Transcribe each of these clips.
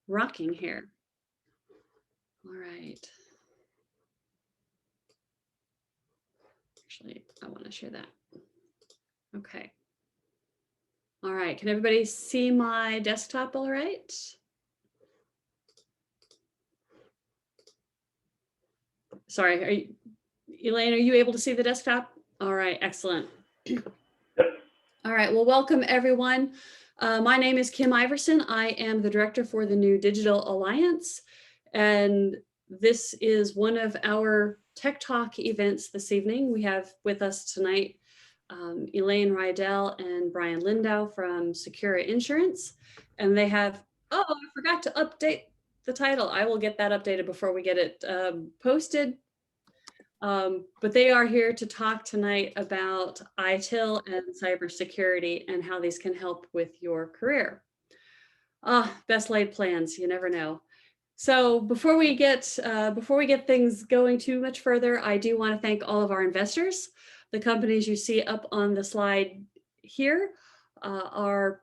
rocking here. All right. Actually, I want to share that. Okay. All right. Can everybody see my desktop all right? Sorry, Elaine, are you able to see the desktop? All right, excellent. All right, well, welcome everyone. My name is Kim Iverson. I am the director for the New Digital Alliance, and this is one of our Tech Talk events this evening. We have with us tonight Elaine Rydell and Brian Lindau from Secura Insurance, and they have, oh, I forgot to update the title. I will get that updated before we get it posted. But they are here to talk tonight about ITIL and cybersecurity and how these can help with your career. Best laid plans, you never know. So before we get things going too much further, I do want to thank all of our investors. The companies you see up on the slide here are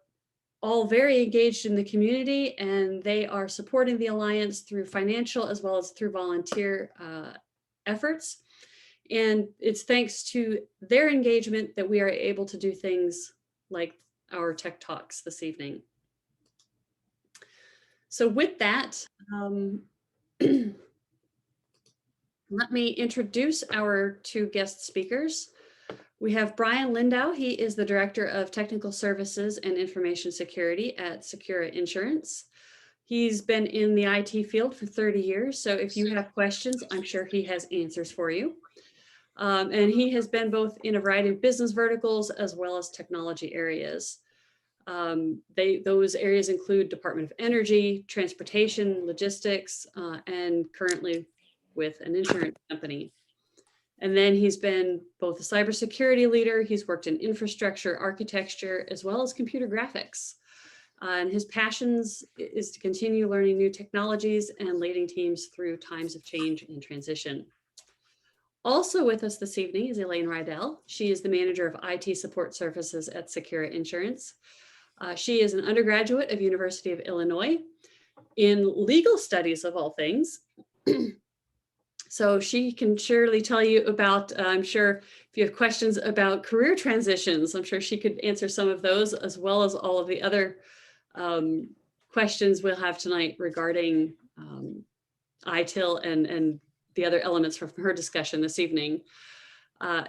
all very engaged in the community, and they are supporting the Alliance through financial as well as through volunteer efforts. And it's thanks to their engagement that we are able to do things like our Tech Talks this evening. So with that, let me introduce our two guest speakers. We have Brian Lindau. He is the Director of Technical Services and Information Security at Secura Insurance. He's been in the IT field for 30 years, so if you have questions, I'm sure he has answers for you. And he has been both in a variety of business verticals as well as technology areas. Those areas include Department of Energy, transportation, logistics, and currently with an insurance company. And then he's been both a cybersecurity leader. He's worked in infrastructure, architecture, as well as computer graphics. And his passions is to continue learning new technologies and leading teams through times of change and transition. Also with us this evening is Elaine Rydell. She is the manager of IT support services at Secura Insurance. She is an undergraduate of University of Illinois in legal studies of all things. So she can surely tell you about, I'm sure if you have questions about career transitions, I'm sure she could answer some of those as well as all of the other questions we'll have tonight regarding ITIL and the other elements from her discussion this evening.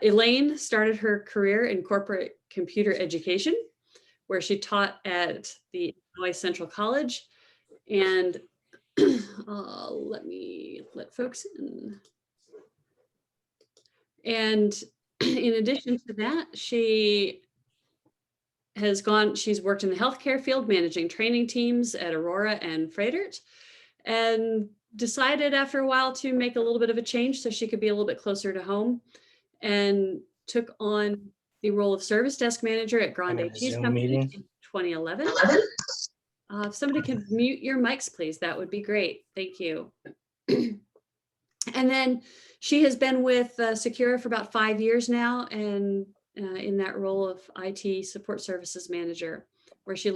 Elaine started her career in corporate computer education, where she taught at the Illinois Central College. And let me let folks in. And in addition to that, she's worked in the healthcare field, managing training teams at Aurora and Freighter, and decided after a while to make a little bit of a change so she could be a little bit closer to home, and took on the role of service desk manager at Grande Cheese Company in 2011. If somebody can mute your mics, please, that would be great. Thank you. And then she has been with Secura for about 5 years now, and in that role of IT support services manager, where she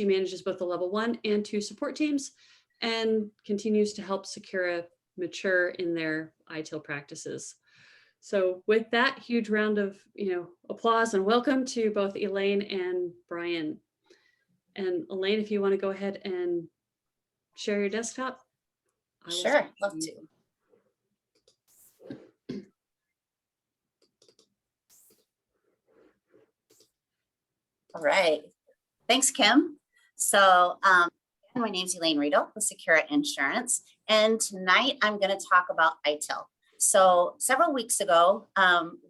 manages both the level 1 and 2 support teams and continues to help Secura mature in their ITIL practices. So with that, huge round of applause and welcome to both Elaine and Brian. And Elaine, if you want to go ahead and share your desktop. Sure, love to. All right, thanks, Kim. So my name's Elaine Riedel with Secura Insurance, and tonight I'm going to talk about ITIL. So several weeks ago,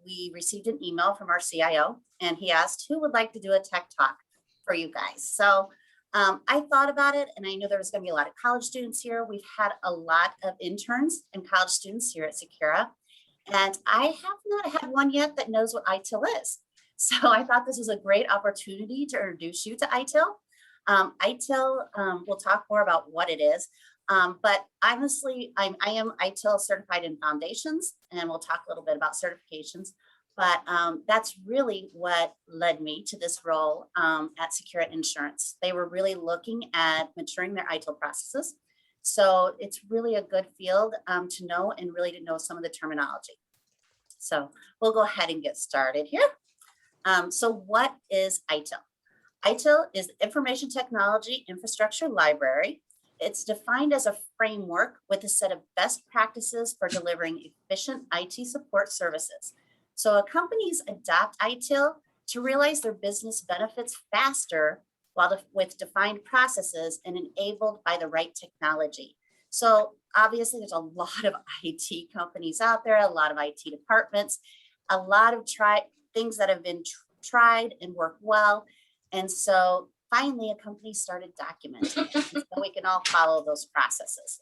we received an email from our CIO, and he asked who would like to do a tech talk for you guys. So I thought about it, and I knew there was going to be a lot of college students here. We've had a lot of interns and college students here at Secura, and I have not had one yet that knows what ITIL is. So I thought this was a great opportunity to introduce you to ITIL. ITIL, we'll talk more about what it is, but honestly, I am ITIL certified in foundations, and we'll talk a little bit about certifications. But that's really what led me to this role at Secura Insurance. They were really looking at maturing their ITIL processes. So it's really a good field to know and really to know some of the terminology. So we'll go ahead and get started here. So what is ITIL? ITIL is the Information Technology Infrastructure Library. It's defined as a framework with a set of best practices for delivering efficient IT support services. So companies adopt ITIL to realize their business benefits faster with defined processes and enabled by the right technology. So obviously there's a lot of IT companies out there, a lot of IT departments, a lot of things that have been tried and work well. And so finally a company started documenting it so we can all follow those processes.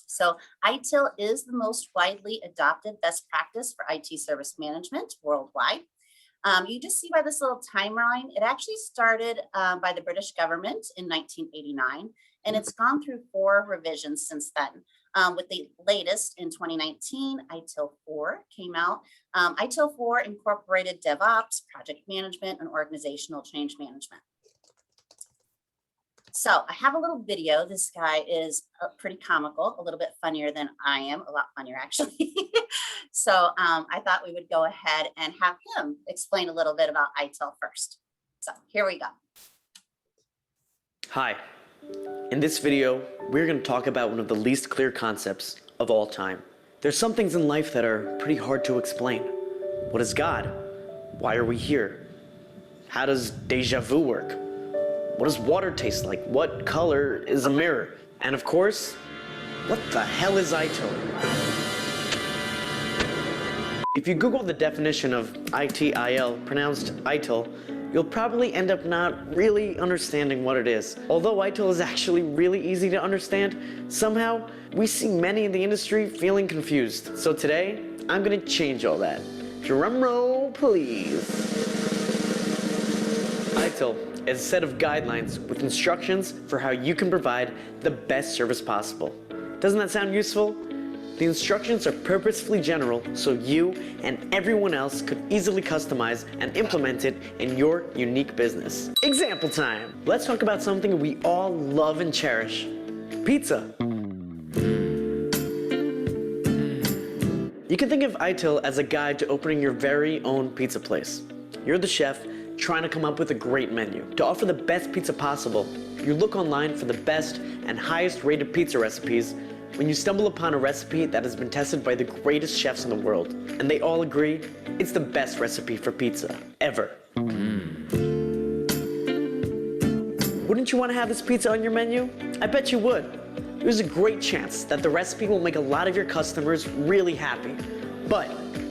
So ITIL is the most widely adopted best practice for IT service management worldwide. You just see by this little timeline, it actually started by the British government in 1989, and it's gone through 4 revisions since then. With the latest in 2019, ITIL 4 came out. ITIL 4 incorporated DevOps, project management, and organizational change management. So I have a little video. This guy is pretty comical, a little bit funnier than I am, a lot funnier actually. So I thought we would go ahead and have him explain a little bit about ITIL first. So here we go. Hi, in this video, we're going to talk about one of the least clear concepts of all time. There's some things in life that are pretty hard to explain. What is God? Why are we here? How does deja vu work? What does water taste like? What color is a mirror? And of course, what the hell is ITIL? If you Google the definition of ITIL, pronounced ITIL, you'll probably end up not really understanding what it is. Although ITIL is actually really easy to understand, somehow we see many in the industry feeling confused. So today, I'm gonna change all that. Drum roll, please. ITIL is a set of guidelines with instructions for how you can provide the best service possible. Doesn't that sound useful? The instructions are purposefully general so you and everyone else could easily customize and implement it in your unique business. Example time! Let's talk about something we all love and cherish. Pizza. You can think of ITIL as a guide to opening your very own pizza place. You're the chef trying to come up with a great menu. To offer the best pizza possible, you look online for the best and highest rated pizza recipes. When you stumble upon a recipe that has been tested by the greatest chefs in the world, and they all agree it's the best recipe for pizza ever. Wouldn't you want to have this pizza on your menu? I bet you would. There's a great chance that the recipe will make a lot of your customers really happy. But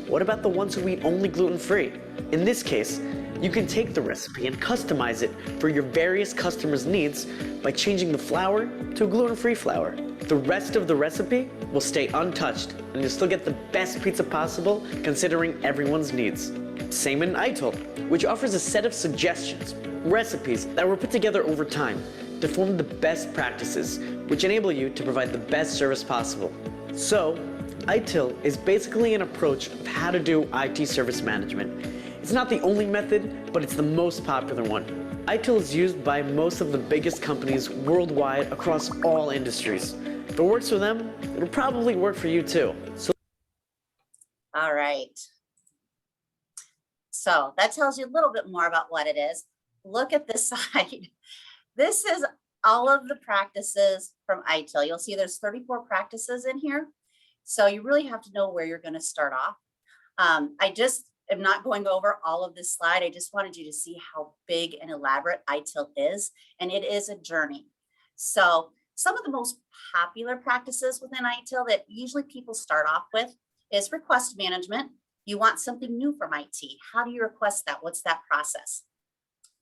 what about the ones who eat only gluten-free? In this case, you can take the recipe and customize it for your various customers' needs by changing the flour to gluten-free flour. The rest of the recipe will stay untouched and you'll still get the best pizza possible considering everyone's needs. Same in ITIL, which offers a set of suggestions, recipes that were put together over time to form the best practices, which enable you to provide the best service possible. So, ITIL is basically an approach of how to do IT service management. It's not the only method, but it's the most popular one. ITIL is used by most of the biggest companies worldwide across all industries. If it works for them, it'll probably work for you too. All right. So that tells you a little bit more about what it is. Look at this side. This is all of the practices from ITIL. You'll see there's 34 practices in here. So you really have to know where you're going to start off. I just am not going over all of this slide. I just wanted you to see how big and elaborate ITIL is, and it is a journey. So some of the most popular practices within ITIL that usually people start off with is request management. You want something new from IT. How do you request that? What's that process?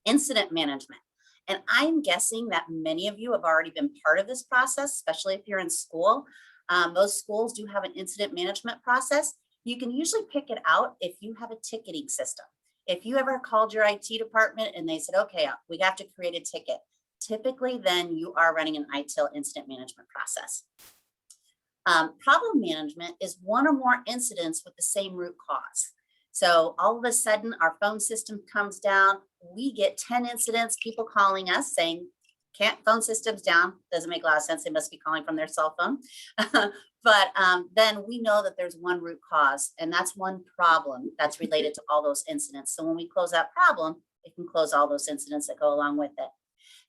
Incident management. And I'm guessing that many of you have already been part of this process, especially if you're in school. Most schools do have an incident management process. You can usually pick it out if you have a ticketing system. If you ever called your IT department and they said, okay, we have to create a ticket, typically then you are running an ITIL incident management process. Problem management is one or more incidents with the same root cause. So all of a sudden our phone system comes down. We get 10 incidents, people calling us saying, can't, phone system's down. Doesn't make a lot of sense. They must be calling from their cell phone. But then we know that there's one root cause, and that's one problem that's related to all those incidents. So when we close that problem, it can close all those incidents that go along with it.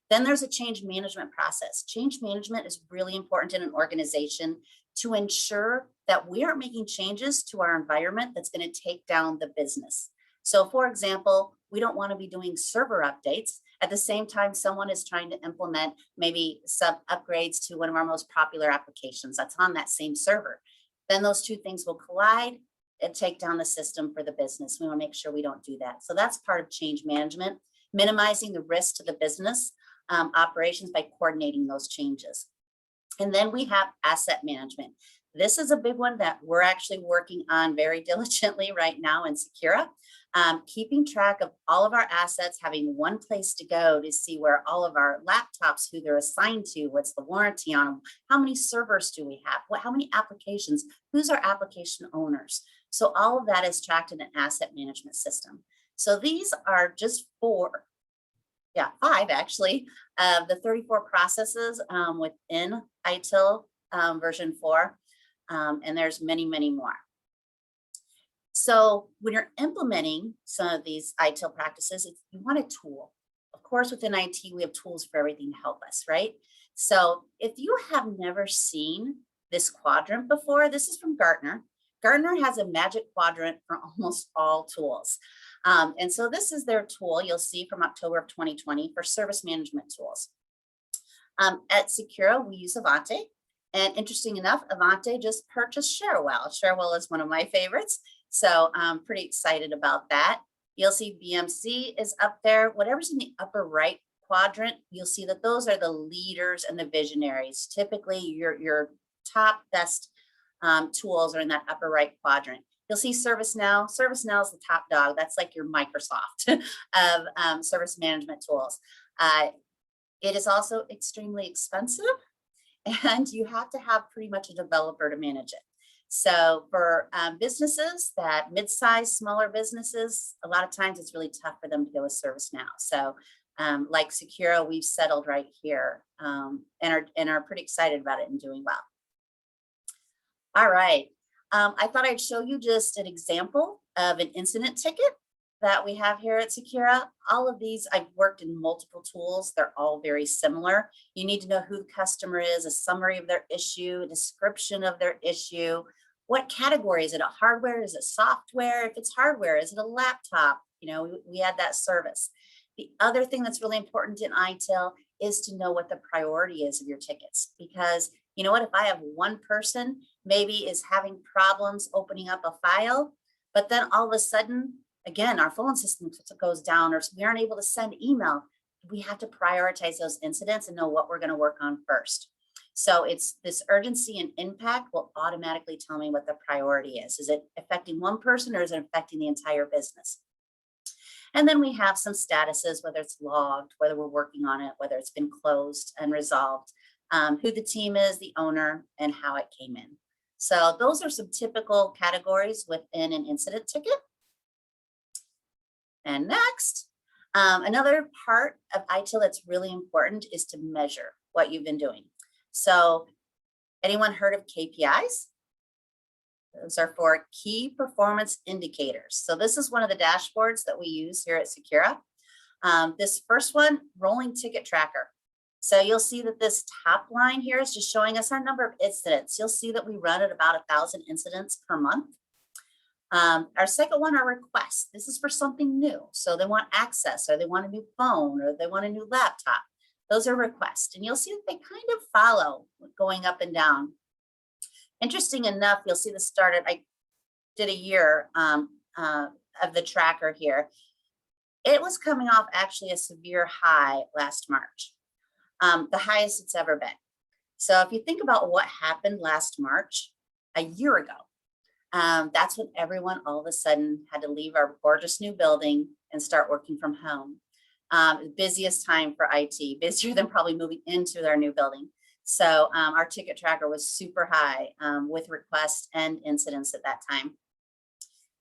Then there's a change management process. Change management is really important in an organization to ensure that we aren't making changes to our environment that's going to take down the business. So for example, we don't want to be doing server updates at the same time someone is trying to implement maybe some upgrades to one of our most popular applications that's on that same server. Then those two things will collide and take down the system for the business. We want to make sure we don't do that. So that's part of change management, minimizing the risk to the business operations by coordinating those changes. And then we have asset management. This is a big one that we're actually working on very diligently right now in Secura, keeping track of all of our assets, having one place to go to see where all of our laptops, who they're assigned to, what's the warranty on them, how many servers do we have, how many applications, who's our application owners. So all of that is tracked in an asset management system. So these are just five actually, of the 34 processes within ITIL version 4. And there's many, many more. So when you're implementing some of these ITIL practices, you want a tool. Of course, within IT, we have tools for everything to help us, right? So if you have never seen this quadrant before, this is from Gartner. Gartner has a magic quadrant for almost all tools. And so this is their tool you'll see from October of 2020 for service management tools. At Secura, we use Avante. And interesting enough, Avante just purchased Cherwell. Cherwell is one of my favorites. So I'm pretty excited about that. You'll see BMC is up there. Whatever's in the upper right quadrant, you'll see that those are the leaders and the visionaries. Typically, your top best tools are in that upper right quadrant. You'll see ServiceNow. ServiceNow is the top dog. That's like your Microsoft of service management tools. It is also extremely expensive, and you have to have pretty much a developer to manage it. So for businesses that mid-size, smaller businesses, a lot of times it's really tough for them to go with ServiceNow. So like Secura, we've settled right here and are pretty excited about it and doing well. All right. I thought I'd show you just an example of an incident ticket that we have here at Secura. All of these, I've worked in multiple tools. They're all very similar. You need to know who the customer is, a summary of their issue, a description of their issue. What category? Is it a hardware? Is it software? If it's hardware, is it a laptop? You know, we add that service. The other thing that's really important in ITIL is to know what the priority is of your tickets, because you know what, if I have one person maybe is having problems opening up a file, but then all of a sudden, again, our phone system goes down or we aren't able to send email, we have to prioritize those incidents and know what we're going to work on first. So it's this urgency and impact will automatically tell me what the priority is. Is it affecting one person or is it affecting the entire business? And then we have some statuses, whether it's logged, whether we're working on it, whether it's been closed and resolved, who the team is, the owner, and how it came in. So those are some typical categories within an incident ticket. And next, another part of ITIL that's really important is to measure what you've been doing. So anyone heard of KPIs? Those are for key performance indicators. So this is one of the dashboards that we use here at Secura. This first one, rolling ticket tracker. So you'll see that this top line here is just showing us our number of incidents. You'll see that we run at about 1,000 incidents per month. Our second one are requests. This is for something new. So they want access, or they want a new phone, or they want a new laptop. Those are requests. And you'll see that they kind of follow going up and down. Interesting enough, you'll see the started, I did a year of the tracker here. It was coming off actually a severe high last March, the highest it's ever been. So if you think about what happened last March, a year ago, that's when everyone all of a sudden had to leave our gorgeous new building and start working from home. Busiest time for IT, busier than probably moving into their new building. So our ticket tracker was super high with requests and incidents at that time.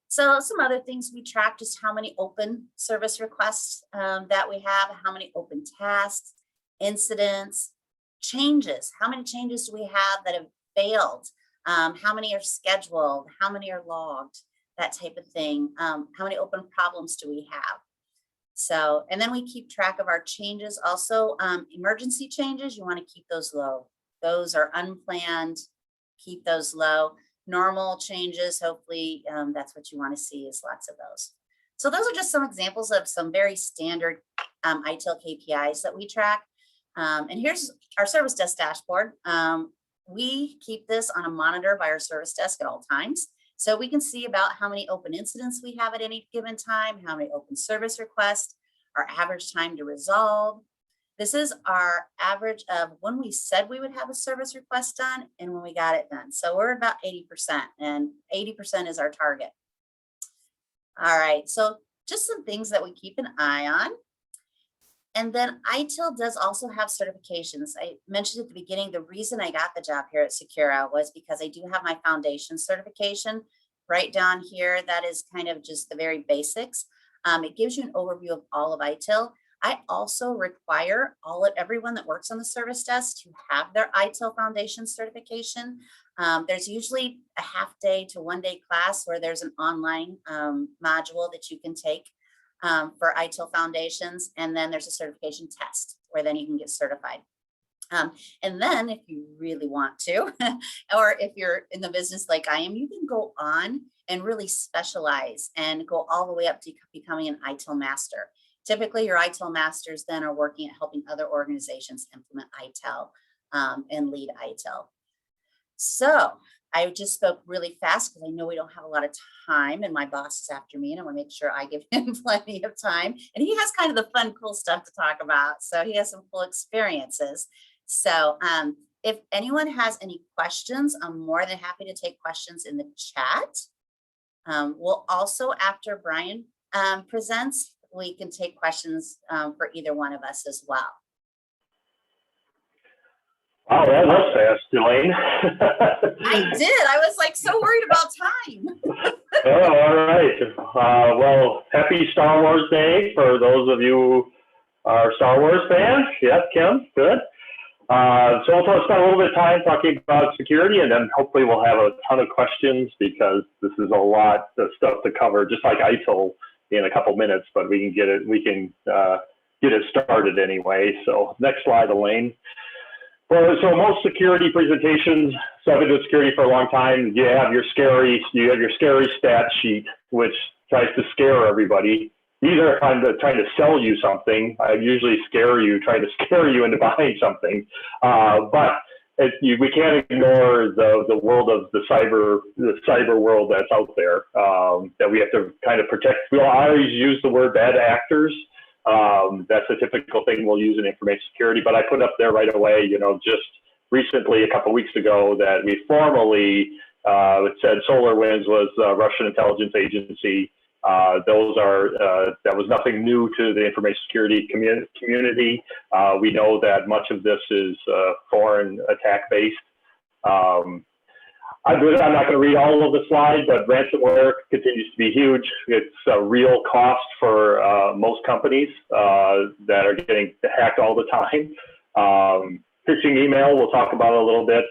So some other things we track, just how many open service requests that we have, how many open tasks, incidents, changes. How many changes do we have that have failed? How many are scheduled? How many are logged? That type of thing. How many open problems do we have? So, and then we keep track of our changes. Also, emergency changes, you want to keep those low. Those are unplanned, keep those low. Normal changes, hopefully that's what you want to see, is lots of those. So those are just some examples of some very standard ITIL KPIs that we track. And here's our service desk dashboard. We keep this on a monitor by our service desk at all times. So we can see about how many open incidents we have at any given time, how many open service requests, our average time to resolve. This is our average of when we said we would have a service request done and when we got it done. So we're about 80%, and 80% is our target. All right, so just some things that we keep an eye on. And then ITIL does also have certifications. I mentioned at the beginning, the reason I got the job here at Secura was because I do have my foundation certification right down here. That is kind of just the very basics. It gives you an overview of all of ITIL. I also require everyone that works on the service desk to have their ITIL Foundation certification. There's usually a half day to 1 day class where there's an online module that you can take for ITIL Foundations, and then there's a certification test where then you can get certified. And then if you really want to, or if you're in the business like I am, you can go on and really specialize and go all the way up to becoming an ITIL master. Typically, your ITIL masters then are working at helping other organizations implement ITIL and lead ITIL. So I just spoke really fast because I know we don't have a lot of time, and my boss is after me, and I want to make sure I give him plenty of time. And he has kind of the fun, cool stuff to talk about. So he has some cool experiences. So if anyone has any questions, I'm more than happy to take questions in the chat. We'll also, after Brian presents, we can take questions for either one of us as well. Wow, that was fast, Elaine. I did. I was like so worried about time. Oh, all right. Well, happy Star Wars Day for those of you who are Star Wars fans. Yes, Kim, good. So I'll spend a little bit of time talking about security, and then hopefully we'll have a ton of questions because this is a lot of stuff to cover, just like ITIL in a couple minutes, but we can get it started anyway. So next slide, Elaine. Well, so most security presentations, so I've been doing security for a long time, you have your scary stat sheet, which tries to scare everybody. These are kind of trying to sell you something. I usually try to scare you into buying something. But we can't ignore the world of the cyber world that's out there that we have to kind of protect. We always use the word bad actors. That's a typical thing we'll use in information security, but I put up there right away, just recently, a couple of weeks ago, that we formally said SolarWinds was a Russian intelligence agency. That was nothing new to the information security community. We know that much of this is foreign attack based. I'm not going to read all of the slides, but ransomware continues to be huge. It's a real cost for most companies that are getting hacked all the time. Phishing email, we'll talk about it a little bit.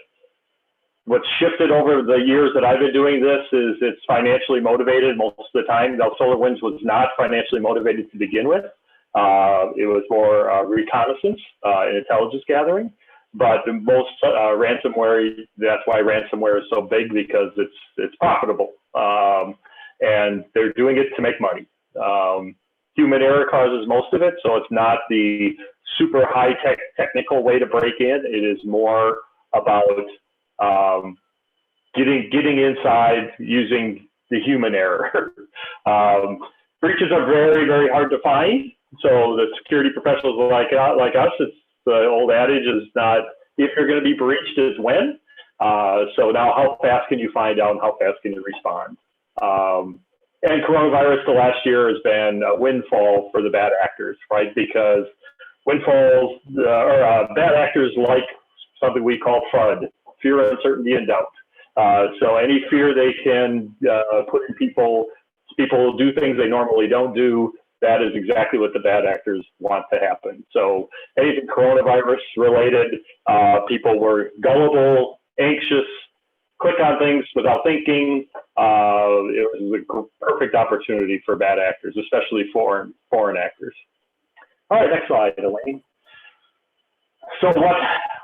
What's shifted over the years that I've been doing this is it's financially motivated most of the time. Now, SolarWinds was not financially motivated to begin with. It was more reconnaissance and intelligence gathering. But most ransomware, that's why ransomware is so big, because it's profitable. And they're doing it to make money. Human error causes most of it, so it's not the super high-tech technical way to break in. It is more about getting inside using the human error. Breaches are very, very hard to find. So the security professionals like us, it's the old adage is not if you're going to be breached, is when. So now how fast can you find out and how fast can you respond? And coronavirus the last year has been a windfall for the bad actors, right? Because windfalls or bad actors like something we call FUD, fear, uncertainty, and doubt. So any fear they can put in people People do things they normally don't do. That is exactly what the bad actors want to happen. So anything coronavirus related, people were gullible, anxious, click on things without thinking. It was a perfect opportunity for bad actors, especially foreign actors. All right, next slide, Elaine. So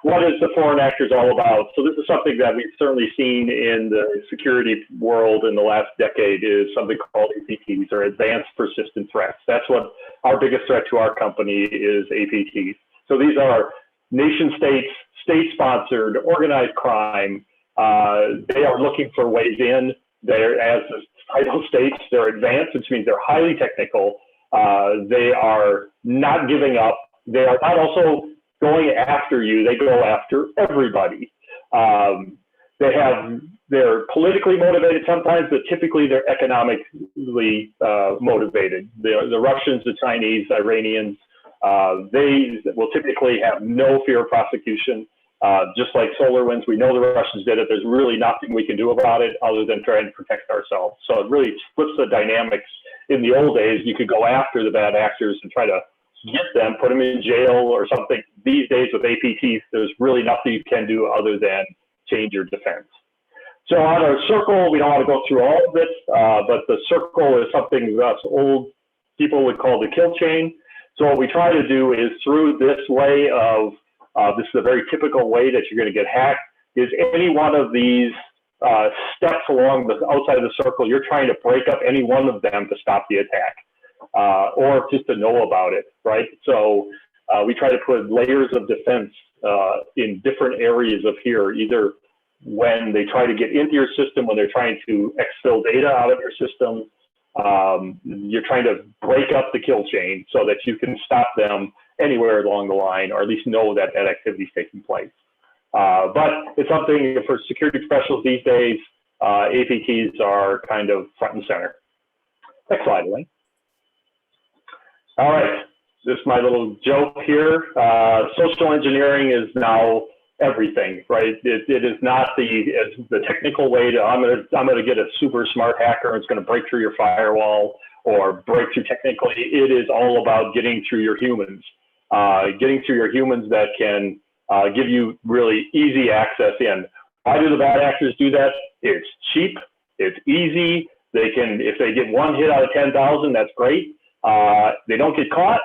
what is the foreign actors all about? So this is something that we've certainly seen in the security world in the last decade, is something called APTs, or advanced persistent threats. That's what our biggest threat to our company is, APTs. So these are nation states, state-sponsored, organized crime. They are looking for ways in. They're, as the title states, they're advanced, which means they're highly technical. They are not giving up. They are not also going after you. They go after everybody. They're politically motivated sometimes, but typically they're economically motivated. The Russians, the Chinese, Iranians, they will typically have no fear of prosecution. Just like SolarWinds, we know the Russians did it. There's really nothing we can do about it other than trying to protect ourselves. So it really flips the dynamics. In the old days, you could go after the bad actors and try to get them, put them in jail or something. These days with APTs, there's really nothing you can do other than change your defense. So on our circle, we don't want to go through all of it, but the circle is something us old people would call the kill chain. So what we try to do is, through this way of, this is a very typical way that you're going to get hacked, is any one of these steps along the outside of the circle, you're trying to break up any one of them to stop the attack. Or just to know about it, right? So we try to put layers of defense in different areas of here, either when they try to get into your system, when they're trying to exfil data out of your system. You're trying to break up the kill chain so that you can stop them anywhere along the line, or at least know that that activity is taking place. But it's something for security professionals these days, APTs are kind of front and center. Next slide, Elaine. All right, this is my little joke here. Social engineering is now everything, right? It is not the technical way to, I'm gonna get a super smart hacker and it's gonna break through your firewall or break through technically. It is all about getting through your humans, that can give you really easy access in. Why do the bad actors do that? It's cheap, it's easy. They can, if they get one hit out of 10,000, that's great. They don't get caught.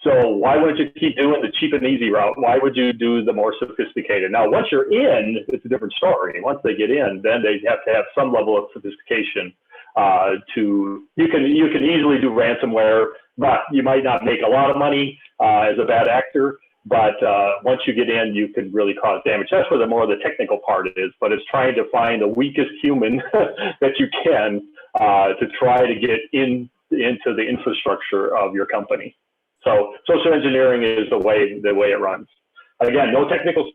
So why wouldn't you keep doing the cheap and easy route? Why would you do the more sophisticated? Now, once you're in, it's a different story. Once they get in, then they have to have some level of sophistication. You can easily do ransomware, but you might not make a lot of money as a bad actor. But once you get in, you can really cause damage. That's where the more the technical part is. But it's trying to find the weakest human that you can to try to get into the infrastructure of your company. So social engineering is the way it runs. Again, no technical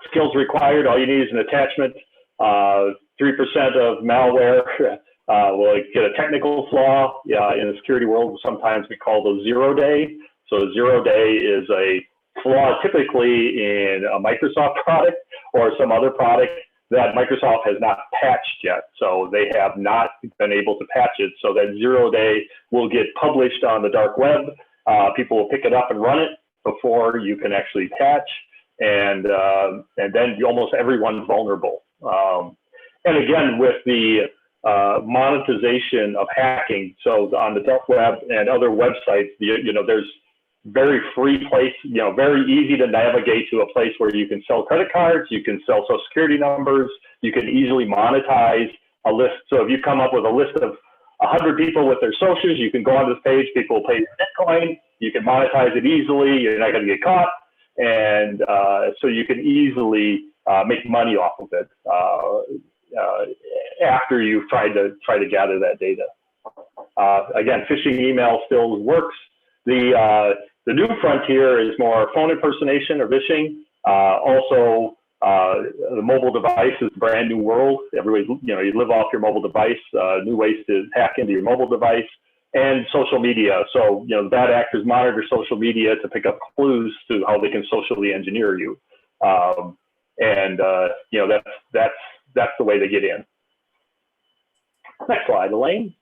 skills required. All you need is an attachment. 3% of malware will get a technical flaw. Yeah, in the security world, sometimes we call those 0-day. So 0-day is a flaw typically in a Microsoft product or some other product that Microsoft has not patched yet. So they have not been able to patch it. So that 0-day will get published on the dark web. People will pick it up and run it before you can actually patch. And then almost everyone's vulnerable. And again, with the monetization of hacking, so on the dark web and other websites, there's very free place, very easy to navigate to a place where you can sell credit cards, you can sell social security numbers, you can easily monetize a list. So if you come up with a list of 100 people with their socials, you can go on this page, people will pay you Bitcoin, you can monetize it easily, you're not going to get caught. And so you can easily make money off of it after you've tried to gather that data. Again, phishing email still works. The new frontier is more phone impersonation or phishing. Also, the mobile device is a brand new world. Everybody, you live off your mobile device. New ways to hack into your mobile device, and social media. So, the bad actors monitor social media to pick up clues to how they can socially engineer you. That's the way they get in. Next slide, Elaine.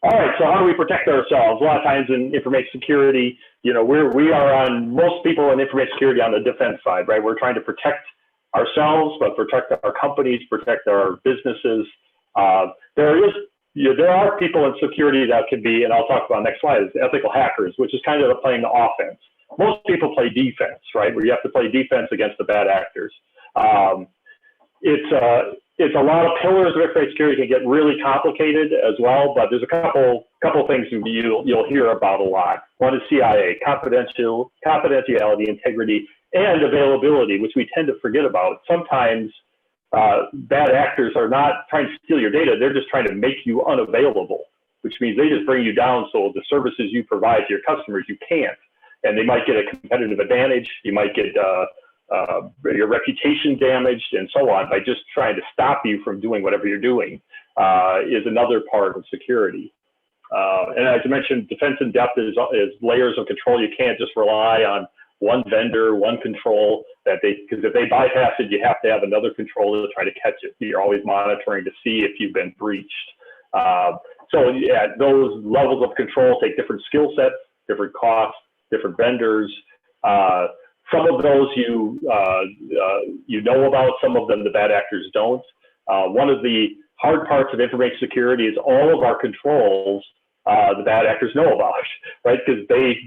All right, so how do we protect ourselves? A lot of times in information security, you know, we are on, most people in information security on the defense side, right? We're trying to protect ourselves, but protect our companies, protect our businesses. There are people in security that can be, and I'll talk about next slide, is ethical hackers, which is kind of playing the offense. Most people play defense, right? Where you have to play defense against the bad actors. It's a lot of pillars of information security can get really complicated as well, but there's a couple things you'll hear about a lot. One is CIA, confidentiality, integrity, and availability, which we tend to forget about. Sometimes bad actors are not trying to steal your data, they're just trying to make you unavailable, which means they just bring you down so the services you provide to your customers, you can't. And they might get a competitive advantage, you might get your reputation damaged and so on by just trying to stop you from doing whatever you're doing is another part of security. And as I mentioned, defense in depth is layers of control. You can't just rely on one vendor, one control because if they bypass it, you have to have another control to try to catch it. You're always monitoring to see if you've been breached. So yeah, those levels of control take different skill sets, different costs, different vendors. Some of those you know about, some of them the bad actors don't. One of the hard parts of information security is all of our controls the bad actors know about, right? Because they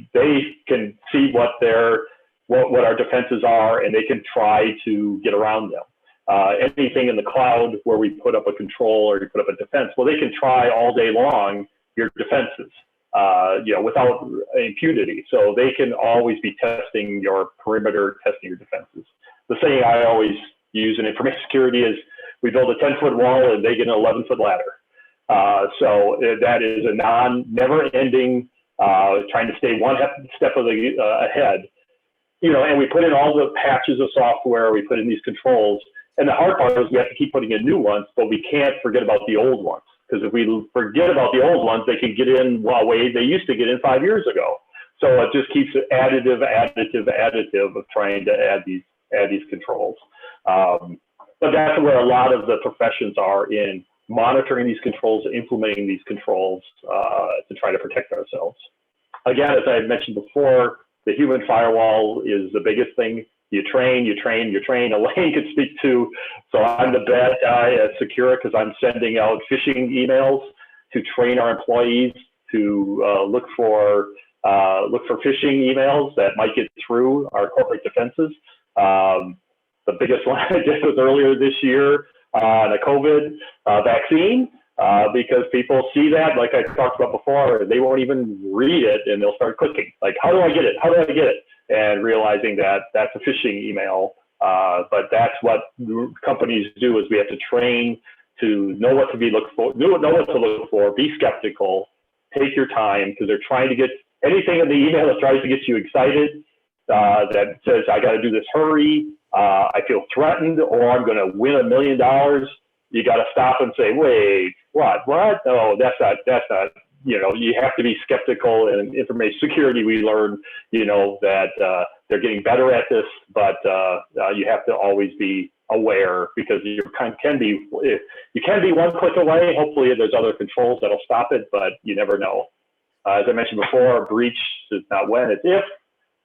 can see what our defenses are, and they can try to get around them. Anything in the cloud where we put up a control or you put up a defense, well, they can try all day long your defenses. Without impunity. So they can always be testing your perimeter, testing your defenses. The saying I always use in information security is we build a 10-foot wall and they get an 11-foot ladder. So that is a never-ending trying to stay one step ahead. And we put in all the patches of software, we put in these controls. And the hard part is we have to keep putting in new ones, but we can't forget about the old ones. Because if we forget about the old ones, they can get in way they used to get in 5 years ago. So it just keeps additive of trying to add these controls. But that's where a lot of the professions are in monitoring these controls, implementing these controls to try to protect ourselves. Again, as I had mentioned before, the human firewall is the biggest thing. You train. Elaine could speak to. So I'm the bad guy at Secura because I'm sending out phishing emails to train our employees to look for phishing emails that might get through our corporate defenses. The biggest one I did was earlier this year on a COVID vaccine because people see that, like I talked about before, they won't even read it and they'll start clicking. Like, how do I get it? How do I get it? And realizing that that's a phishing email. But that's what companies do is we have to train to know what to look for, be skeptical, take your time, because they're trying to get anything in the email that tries to get you excited, that says, I got to do this, hurry, I feel threatened, or I'm going to win $1 million. You got to stop and say, wait, what? No, that's not. You have to be skeptical. And information security, we learn, that they're getting better at this, but you have to always be aware because you can be one click away. Hopefully there's other controls that'll stop it, but you never know. As I mentioned before, a breach is not when, it's if.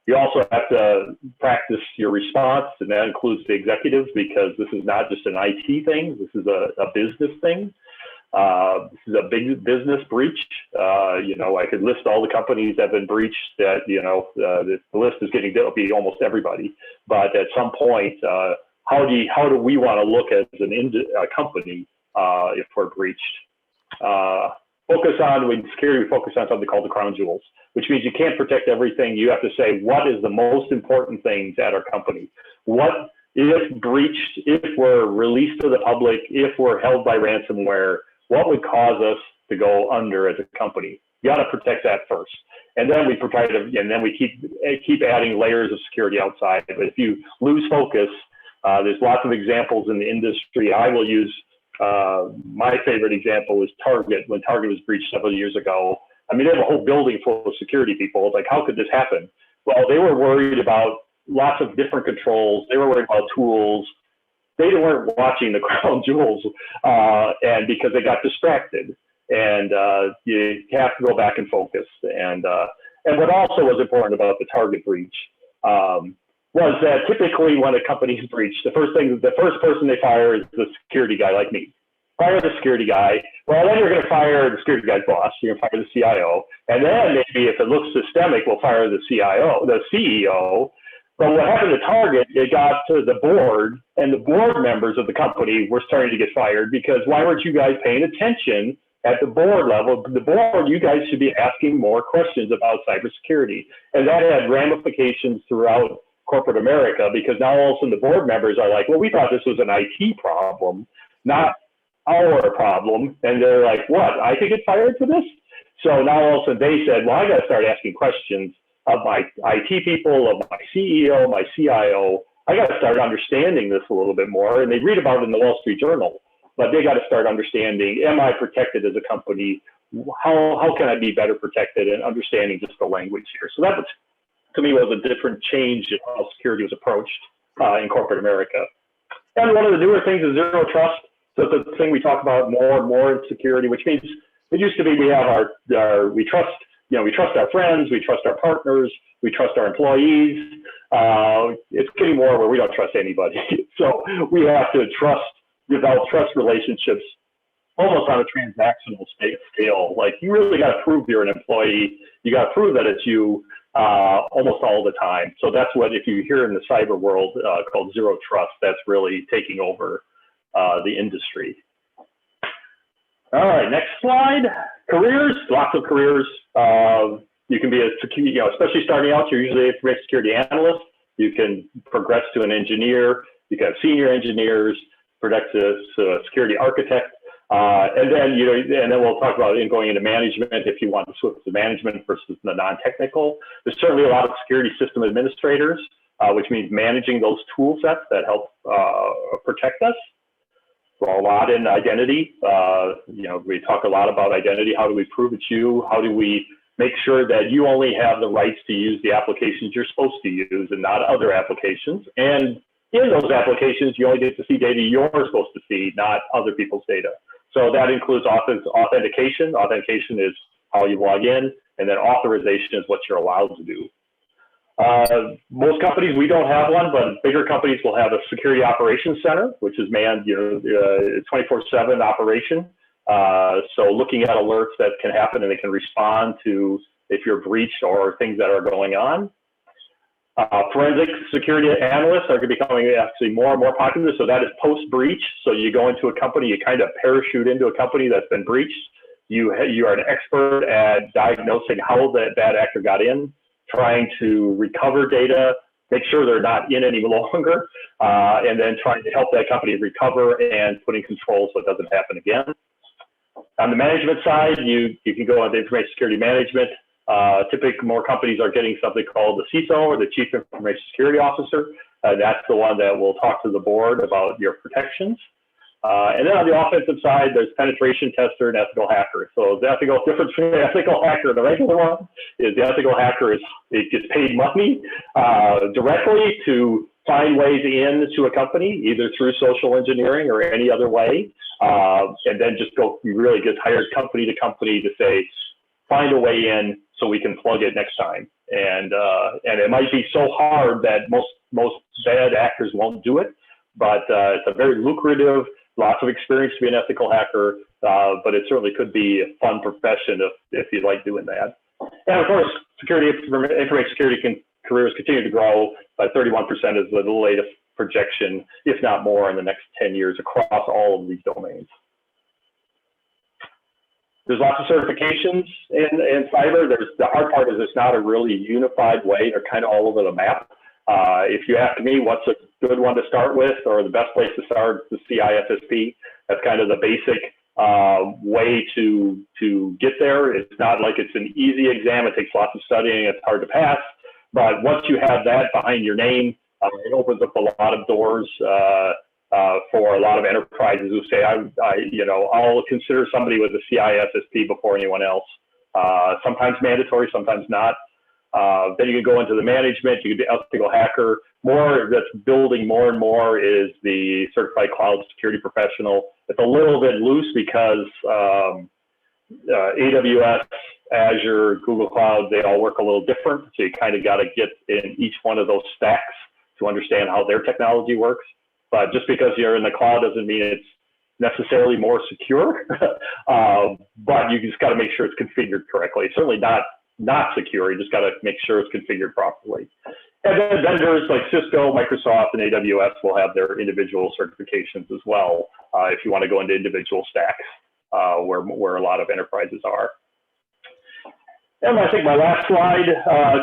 You also have to practice your response, and that includes the executives because this is not just an IT thing. This is a business thing. This is a big business breach. I could list all the companies that have been breached that, the list is getting to be almost everybody. But at some point, how do we want to look as a company if we're breached? In security, we focus on something called the crown jewels, which means you can't protect everything. You have to say, what is the most important things at our company? What, if breached, if we're released to the public, if we're held by ransomware, what would cause us to go under as a company? You got to protect that first. And then we keep adding layers of security outside. But if you lose focus, there's lots of examples in the industry. I will use my favorite example is Target. When Target was breached several years ago, I mean, they have a whole building full of security people. It's like, how could this happen? Well, they were worried about lots of different controls. They were worried about tools. They weren't watching the crown jewels, and because they got distracted. and you have to go back and focus. And what also was important about the target breach was that typically when a company's breached, the first person they fire is the security guy like me. Fire the security guy. Well, then you're going to fire the security guy's boss. You're going to fire the CIO. And then maybe if it looks systemic, we'll fire the CIO, the CEO. But what happened to Target, it got to the board, and the board members of the company were starting to get fired because why weren't you guys paying attention at the board level? The board, you guys should be asking more questions about cybersecurity. And that had ramifications throughout corporate America because now all of a sudden the board members are like, well, we thought this was an IT problem, not our problem. And they're like, what? I could get fired for this? So now all of a sudden they said, well, I got to start asking questions of my IT people, of my CEO, my CIO. I got to start understanding this a little bit more. And they read about it in the Wall Street Journal, but they got to start understanding, am I protected as a company? How can I be better protected, and understanding just the language here. So that was, to me, was a different change in how security was approached in corporate America. And one of the newer things is zero trust. So it's a thing we talk about more and more in security, which means it used to be we have we trust our friends, we trust our partners, we trust our employees. It's getting more where we don't trust anybody. So we have to develop trust relationships almost on a transactional scale. Like you really got to prove you're an employee. You got to prove that it's you almost all the time. So that's what, if you hear in the cyber world called zero trust, that's really taking over the industry. All right, next slide. Careers, lots of careers. You can be a security, especially starting out, you're usually a information security analyst. You can progress to an engineer. You can have senior engineers, progress to a security architect. And then we'll talk about going into management if you want to switch to management versus the non-technical. There's certainly a lot of security system administrators, which means managing those tool sets that help protect us. So a lot in identity. We talk a lot about identity. How do we prove it's you? How do we make sure that you only have the rights to use the applications you're supposed to use and not other applications? And in those applications, you only get to see data you're supposed to see, not other people's data. So that includes authentication. Authentication is how you log in, and then authorization is what you're allowed to do. Most companies, we don't have one, but bigger companies will have a security operations center, which is manned, 24/7 operation. So looking at alerts that can happen, and they can respond to if you're breached or things that are going on. Forensic security analysts are becoming actually more and more popular. So that is post-breach. So you go into a company, you kind of parachute into a company that's been breached. You are an expert at diagnosing how that bad actor got in, trying to recover data, make sure they're not in any longer, and then trying to help that company recover and put in control so it doesn't happen again. On the management side, you can go into information security management. Typically, more companies are getting something called the CISO, or the Chief Information Security Officer. That's the one that will talk to the board about your protections. And then on the offensive side, there's penetration tester and ethical hacker. So the difference between the ethical hacker and the regular one is the ethical hacker it gets paid money directly to find ways into a company, either through social engineering or any other way, and then really gets hired company to company to say, find a way in so we can plug it next time. And it might be so hard that most bad actors won't do it, but it's a very lucrative, lots of experience to be an ethical hacker, but it certainly could be a fun profession if you like doing that. And of course, information security careers continue to grow by 31% is the latest projection, if not more, in the next 10 years across all of these domains. There's lots of certifications in cyber. The hard part is it's not a really unified way. They're kind of all over the map. If you ask me what's a good one to start with, or the best place to start, the CISSP. That's kind of the basic way to get there. It's not like it's an easy exam. It takes lots of studying. It's hard to pass. But once you have that behind your name, it opens up a lot of doors for a lot of enterprises who say, I'll consider somebody with a CISSP before anyone else. Sometimes mandatory, sometimes not. Then you can go into the management, you can be ethical hacker. More that's building more and more is the certified cloud security professional. It's a little bit loose because AWS, Azure, Google Cloud, they all work a little different. So you kind of got to get in each one of those stacks to understand how their technology works. But just because you're in the cloud doesn't mean it's necessarily more secure. But you just got to make sure it's configured correctly. Certainly not secure. You just got to make sure it's configured properly. And then vendors like Cisco, Microsoft, and AWS will have their individual certifications as well if you want to go into individual stacks where a lot of enterprises are. And I think my last slide,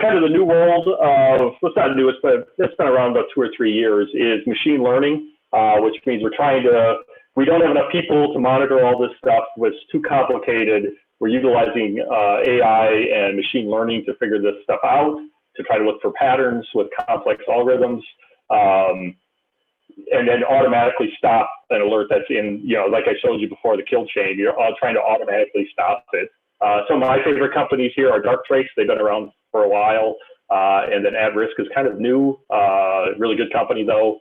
kind of the new world of, what's not newest, but it's been around about 2 or 3 years, is machine learning, which means we don't have enough people to monitor all this stuff. It's too complicated. We're utilizing AI and machine learning to figure this stuff out, to try to look for patterns with complex algorithms, and then automatically stop an alert that's in, like I showed you before, the kill chain. You're all trying to automatically stop it. Some of my favorite companies here are Darktrace. They've been around for a while. And then AtRisk is kind of new, really good company though,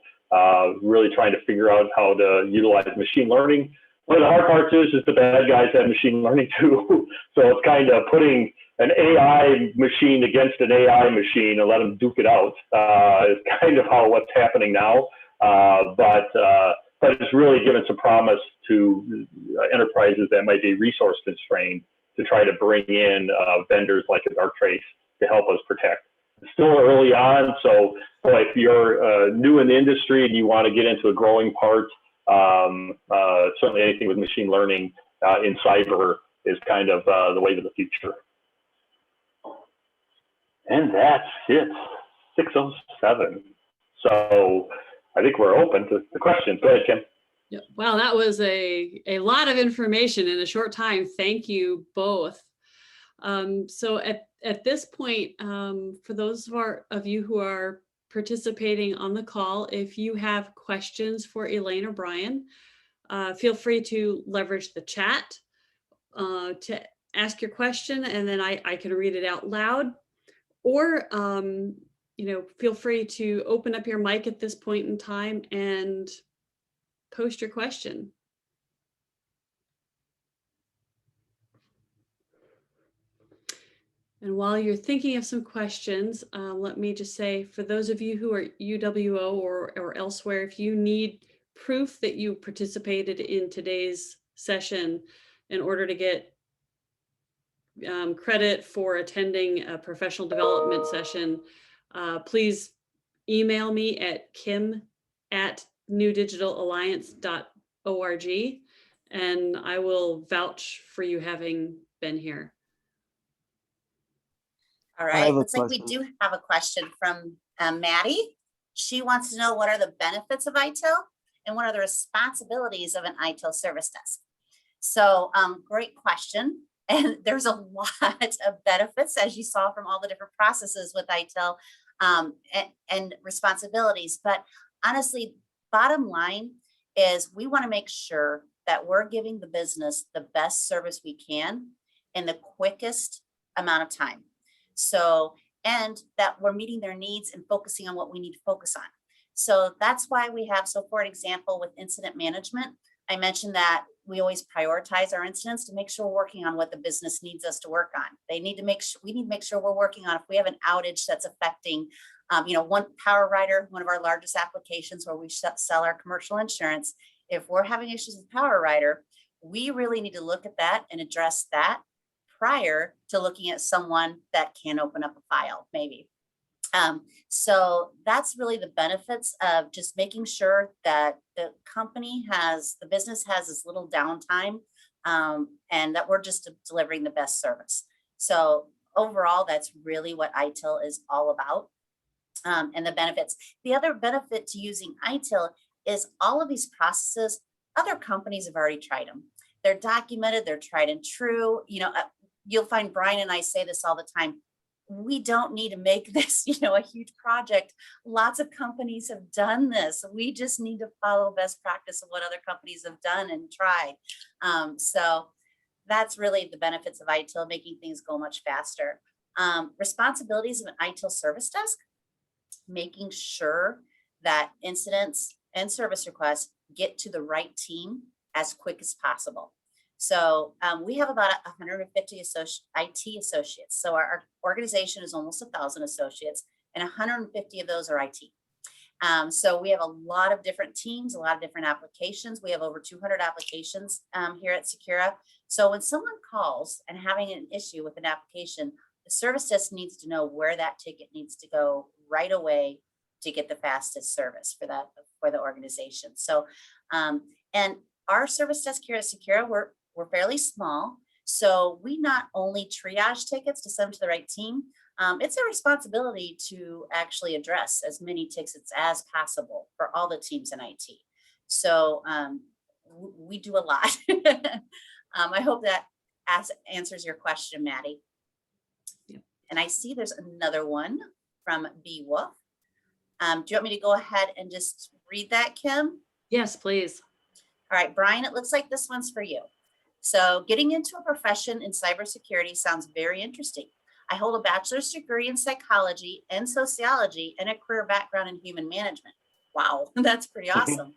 really trying to figure out how to utilize machine learning. One of the hard parts is the bad guys have machine learning too. So it's kind of putting an AI machine against an AI machine and let them duke it out is kind of what's happening now. But it's really given some promise to enterprises that might be resource constrained to try to bring in vendors like a Darktrace to help us protect. It's still early on, so if you're new in the industry and you want to get into a growing part, certainly anything with machine learning in cyber is kind of the wave of the future. And that's it, 6:07. So I think we're open to the questions. Go ahead, Kim. Yeah. Wow, that was a lot of information in a short time. Thank you both. So at this point, for those of you who are participating on the call, if you have questions for Elaine or Brian, feel free to leverage the chat to ask your question, and then I can read it out loud. Or feel free to open up your mic at this point in time and post your question. And while you're thinking of some questions, let me just say, for those of you who are UWO or elsewhere, if you need proof that you participated in today's session in order to get credit for attending a professional development session, please email me at kim@newdigitalalliance.org, and I will vouch for you having been here. All right, looks like we do have a question from Maddie. She wants to know, what are the benefits of ITIL and what are the responsibilities of an ITIL service desk? So great question. And there's a lot of benefits, as you saw from all the different processes with ITIL and responsibilities. But honestly, bottom line is we want to make sure that we're giving the business the best service we can in the quickest amount of time. So, and that we're meeting their needs and focusing on what we need to focus on. So that's why we have, so for example, with incident management, I mentioned that we always prioritize our incidents to make sure we're working on what the business needs us to work on. We need to make sure we're working on, if we have an outage that's affecting, one PowerWriter, one of our largest applications where we sell our commercial insurance. If we're having issues with PowerWriter, we really need to look at that and address that prior to looking at someone that can open up a file, maybe. So that's really the benefits of just making sure that the business has as little downtime, and that we're just delivering the best service. So overall, that's really what ITIL is all about, and the benefits. The other benefit to using ITIL is all of these processes, other companies have already tried them. They're documented, they're tried and true. You'll find Brian and I say this all the time. We don't need to make this, a huge project. Lots of companies have done this. We just need to follow best practice of what other companies have done and tried. So that's really the benefits of ITIL, making things go much faster. Responsibilities of an ITIL service desk, making sure that incidents and service requests get to the right team as quick as possible. So we have about 150 IT associates. So our organization is almost 1,000 associates, and 150 of those are IT. So we have a lot of different teams, a lot of different applications. We have over 200 applications here at Secura. So when someone calls and having an issue with an application, the service desk needs to know where that ticket needs to go right away to get the fastest service for the organization. So, and our service desk here at Secura, we're fairly small. So we not only triage tickets to send to the right team, it's a responsibility to actually address as many tickets as possible for all the teams in IT. So we do a lot. I hope that answers your question, Maddie. Yeah. And I see there's another one from B Wolf. Do you want me to go ahead and just read that, Kim? Yes, please. All right, Brian, it looks like this one's for you. So getting into a profession in cybersecurity sounds very interesting. I hold a bachelor's degree in psychology and sociology and a career background in human management. Wow, that's pretty awesome.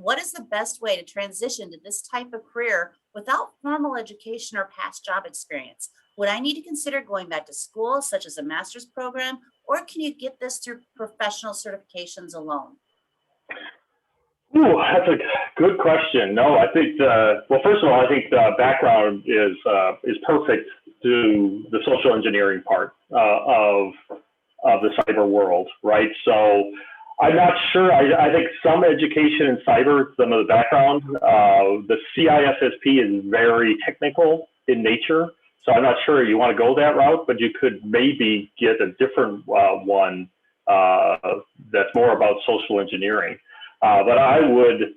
What is the best way to transition to this type of career without formal education or past job experience? Would I need to consider going back to school, such as a master's program, or can you get this through professional certifications alone? Ooh, that's a good question. No, I think, well, first of all, I think the background is perfect to the social engineering part of the cyber world, right? So I'm not sure. I think some education in cyber, some of the background, the CISSP is very technical in nature. So I'm not sure you want to go that route, but you could maybe get a different one that's more about social engineering. But I would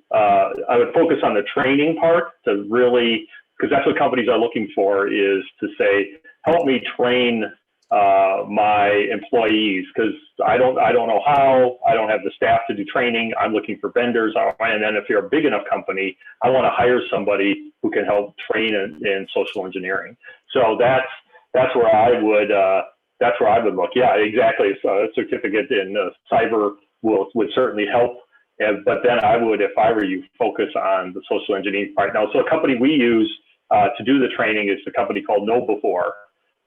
focus on the training part to really, because that's what companies are looking for, is to say, help me train my employees, because I don't know how. I don't have the staff to do training. I'm looking for vendors, and then if you're a big enough company, I want to hire somebody who can help train in social engineering. So that's where I would look. Yeah, exactly. So a certificate in cyber would certainly help. But then I would, if I were you, focus on the social engineering part. Now, so a company we use to do the training is a company called Know Before,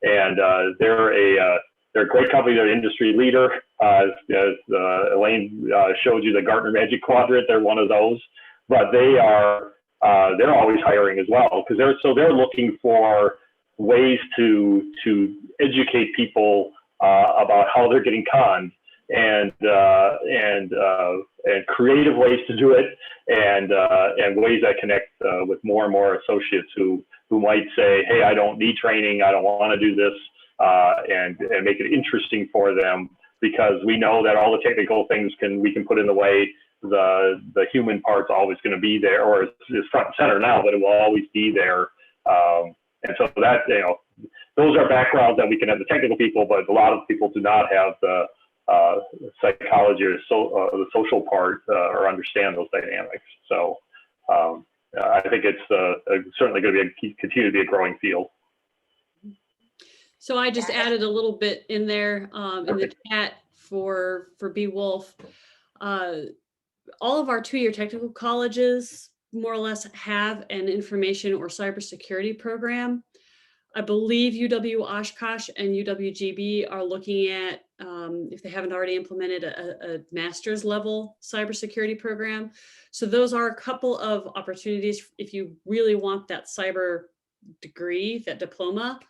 and they're a great company. They're an industry leader. As Elaine showed you the Gartner Magic Quadrant, they're one of those. But they're always hiring as well, because they're looking for ways to educate people about how they're getting conned, and creative ways to do it, and ways that connect with more and more associates who might say, hey, I don't need training, I don't want to do this, and make it interesting for them, because we know that all the technical things we can put in the way. The human part's always going to be there, or is front and center now, but it will always be there. And so that, those are backgrounds that we can have the technical people, but a lot of people do not have the psychology or the social part or understand those dynamics. So I think it's certainly going to continue to be a growing field. So I just added a little bit in there in the chat for B Wolf. All of our two-year technical colleges more or less have an information or cybersecurity program. I believe UW Oshkosh and UWGB are looking at, if they haven't already implemented, a master's level cybersecurity program. So those are a couple of opportunities if you really want that cyber degree, that diploma.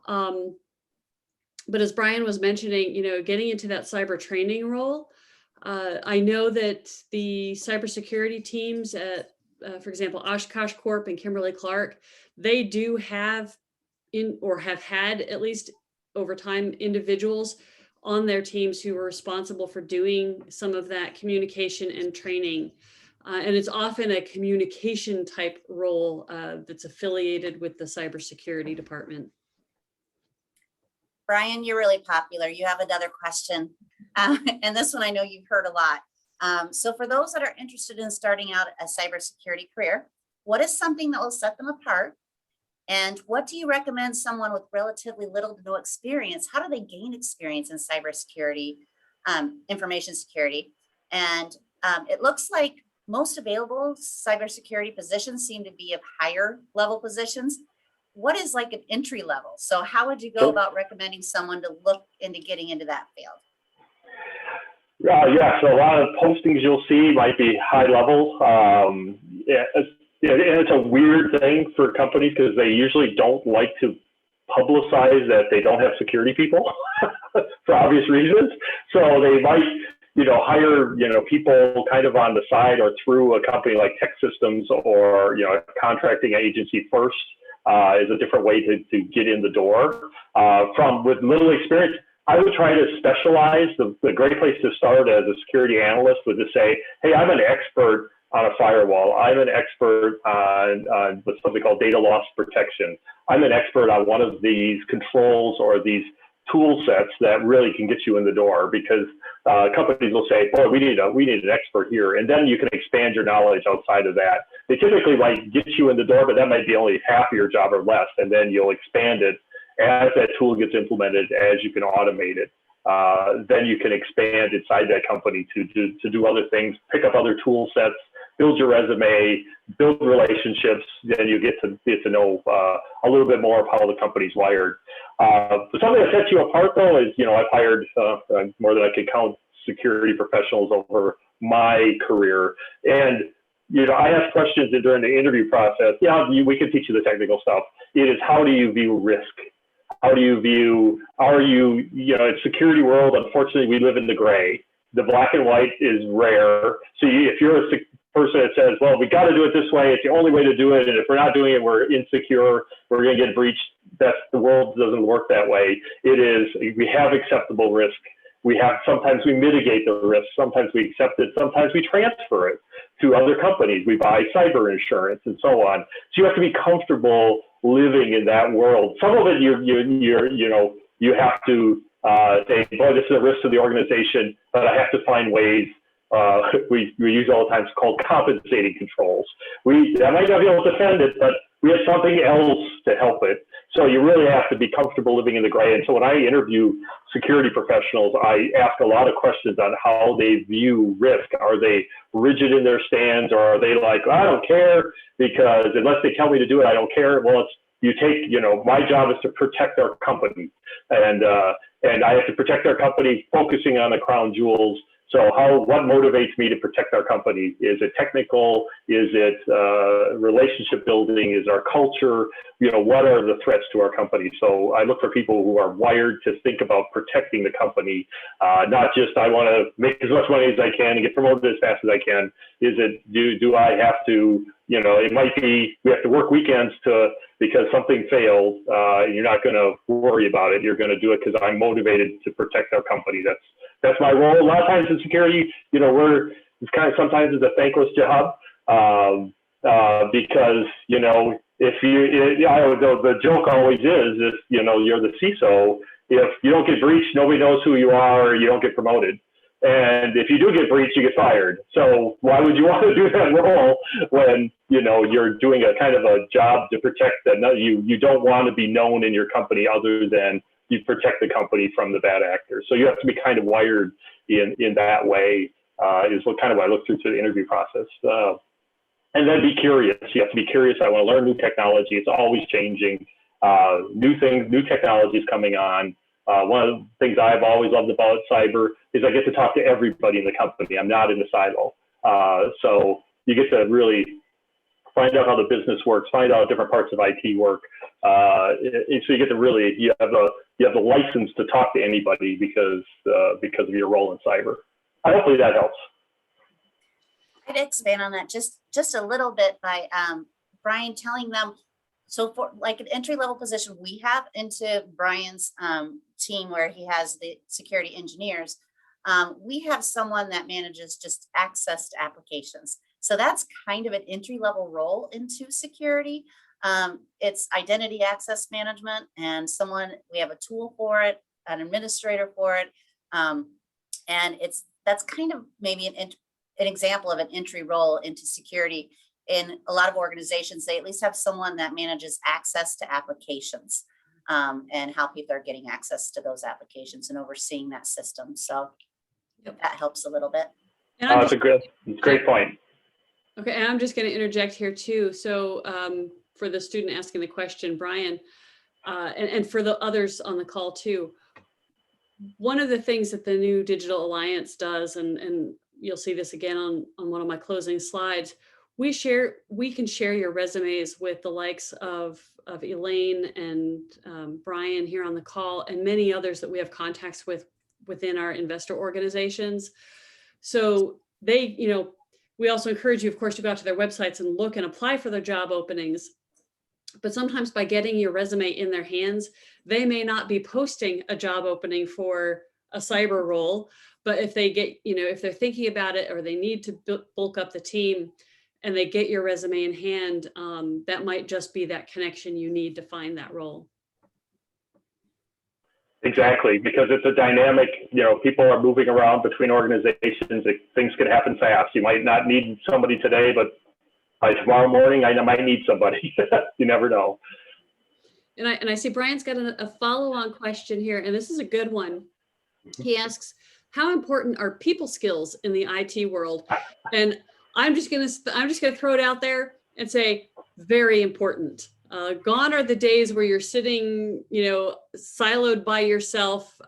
But as Brian was mentioning, getting into that cyber training role, I know that the cybersecurity teams at, for example, Oshkosh Corp and Kimberly-Clark, they do have have had, at least over time, individuals on their teams who are responsible for doing some of that communication and training. And it's often a communication type role that's affiliated with the cybersecurity department. Brian, you're really popular. You have another question. And this one I know you've heard a lot. So for those that are interested in starting out a cybersecurity career, what is something that will set them apart? And what do you recommend someone with relatively little to no experience? How do they gain experience in cybersecurity, information security? And it looks like most available cybersecurity positions seem to be of higher level positions. What is like an entry level? So how would you go about recommending someone to look into getting into that field? Yeah, so a lot of postings you'll see might be high level. It's a weird thing for companies because they usually don't like to publicize that they don't have security people for obvious reasons. So they might, hire, people kind of on the side or through a company like Tech Systems or, a contracting agency first is a different way to get in the door. With little experience, I would try to specialize. The great place to start as a security analyst was to say, hey, I'm an expert on a firewall. I'm an expert on what's something called data loss protection. I'm an expert on one of these controls or these tool sets that really can get you in the door, because companies will say, boy, we need an expert here. And then you can expand your knowledge outside of that. They typically might get you in the door, but that might be only half of your job or less. And then you'll expand it as that tool gets implemented, as you can automate it. Then you can expand inside that company to do other things, pick up other tool sets, build your resume, build relationships. Then you get to know a little bit more of how the company's wired. But something that sets you apart, though, is I've hired more than I can count security professionals over my career, and I ask questions during the interview process. Yeah, we can teach you the technical stuff. It is, how do you view risk? How do you view, in security world, unfortunately, we live in the gray. The black and white is rare. So if you're a person that says, well, we got to do it this way, it's the only way to do it, and if we're not doing it, we're insecure, we're going to get breached, the world doesn't work that way. It is, we have acceptable risk. Sometimes we mitigate the risk, sometimes we accept it, sometimes we transfer it to other companies. We buy cyber insurance and so on. So you have to be comfortable living in that world. Some of it you have to say, boy, this is a risk to the organization, but I have to find ways. We use all the time, it's called compensating controls. I might not be able to defend it, but we have something else to help it. So you really have to be comfortable living in the gray. And so when I interview security professionals, I ask a lot of questions on how they view risk. Are they rigid in their stance, or are they like, I don't care, because unless they tell me to do it, I don't care? Well, my job is to protect our company, and I have to protect our company focusing on the crown jewels. So what motivates me to protect our company? Is it technical? Is it relationship building? Is our culture? What are the threats to our company? So I look for people who are wired to think about protecting the company, not just I want to make as much money as I can and get promoted as fast as I can. Is it, do I have to, it might be we have to work weekends because something failed, and you're not going to worry about it. You're going to do it because I'm motivated to protect our company. That's my role. A lot of times in security, it's kind of sometimes it's a thankless job, because if the joke always is if you're the CISO, if you don't get breached, nobody knows who you are, or you don't get promoted. And if you do get breached, you get fired. So why would you want to do that role when you're doing a kind of a job to protect that? You don't want to be known in your company other than you protect the company from the bad actors. So you have to be kind of wired in that way, is what I look through the interview process. And then be curious. You have to be curious. I want to learn new technology. It's always changing. New things, new technologies coming on. One of the things I've always loved about cyber is I get to talk to everybody in the company. I'm not in the silo. So you get to really find out how the business works, find out different parts of IT work. So you get to really, you have the license to talk to anybody because of your role in cyber. Hopefully that helps. I'd expand on that just a little bit by Brian telling them. So for like an entry-level position we have into Brian's team where he has the security engineers, we have someone that manages just access to applications. So that's kind of an entry-level role into security. It's identity access management, and we have a tool for it, an administrator for it. And that's kind of maybe an example of an entry role into security. In a lot of organizations, they at least have someone that manages access to applications, and how people are getting access to those applications and overseeing that system. So that helps a little bit. And That's a great point. Okay, and I'm just going to interject here too. So for the student asking the question, Brian, and for the others on the call too, one of the things that the new Digital Alliance does, and you'll see this again on one of my closing slides, we can share your resumes with the likes of Elaine and Brian here on the call, and many others that we have contacts with within our investor organizations. So they, we also encourage you, of course, to go out to their websites and look and apply for their job openings. But sometimes by getting your resume in their hands, they may not be posting a job opening for a cyber role, but if they get, if they're thinking about it or they need to bulk up the team and they get your resume in hand, that might just be that connection you need to find that role. Exactly, because it's a dynamic, people are moving around between organizations. Things can happen fast. You might not need somebody today, but by tomorrow morning, I might need somebody. You never know. And I see Brian's got a follow-on question here, and this is a good one. He asks, how important are people skills in the IT world? And I'm just gonna throw it out there and say, very important. Gone are the days where you're sitting, siloed by yourself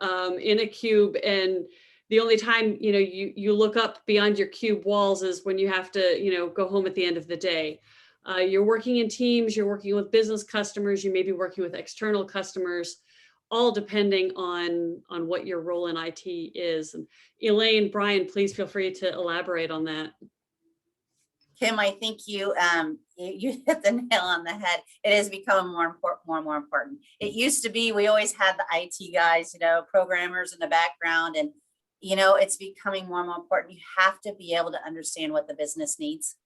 in a cube, and the only time you look up beyond your cube walls is when you have to go home at the end of the day. You're working in teams, you're working with business customers, you may be working with external customers, all depending on what your role in IT is. And Elaine, Brian, please feel free to elaborate on that. Kim, I think you hit the nail on the head. It has become more and more important. It used to be we always had the IT guys, programmers in the background, and it's becoming more and more important. You have to be able to understand what the business needs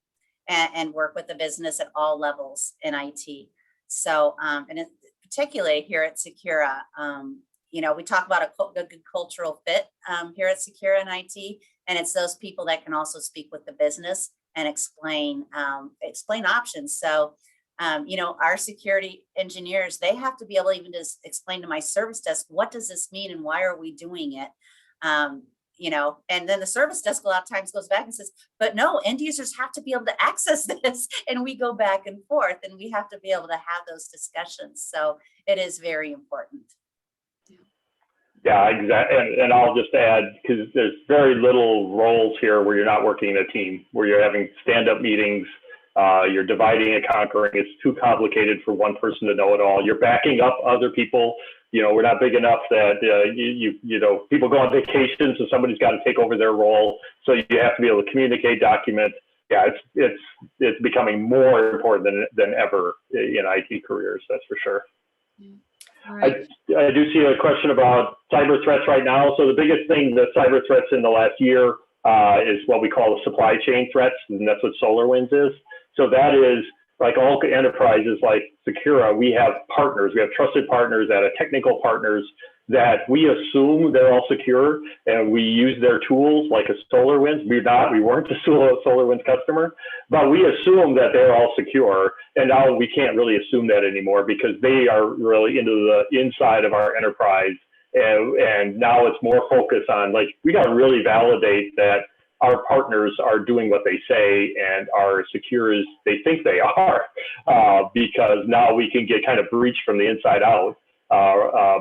and work with the business at all levels in IT. So, and particularly here at Secura, we talk about a good cultural fit here at Secura in IT, and it's those people that can also speak with the business and explain options. So, our security engineers, they have to be able even to explain to my service desk, what does this mean and why are we doing it? And then the service desk a lot of times goes back and says, but no, end users have to be able to access this. And we go back and forth, and we have to be able to have those discussions. So it is very important. Yeah, exactly. And I'll just add, because there's very little roles here where you're not working in a team, where you're having stand-up meetings, you're dividing and conquering. It's too complicated for one person to know it all. You're backing up other people. We're not big enough that people go on vacation, so somebody's got to take over their role. So you have to be able to communicate, document. Yeah, it's becoming more important than ever in IT careers. That's for sure. Yeah. Right. I do see a question about cyber threats right now. So the biggest thing, the cyber threats in the last year is what we call the supply chain threats, and that's what SolarWinds is. So that is, like all enterprises like Secura, we have partners, we have trusted partners that are technical partners that we assume they're all secure, and we use their tools like a SolarWinds. We weren't a SolarWinds customer, but we assume that they're all secure. And now we can't really assume that anymore, because they are really into the inside of our enterprise. And now it's more focused on, like, we got to really validate that our partners are doing what they say and are secure as they think they are, because now we can get kind of breached from the inside out,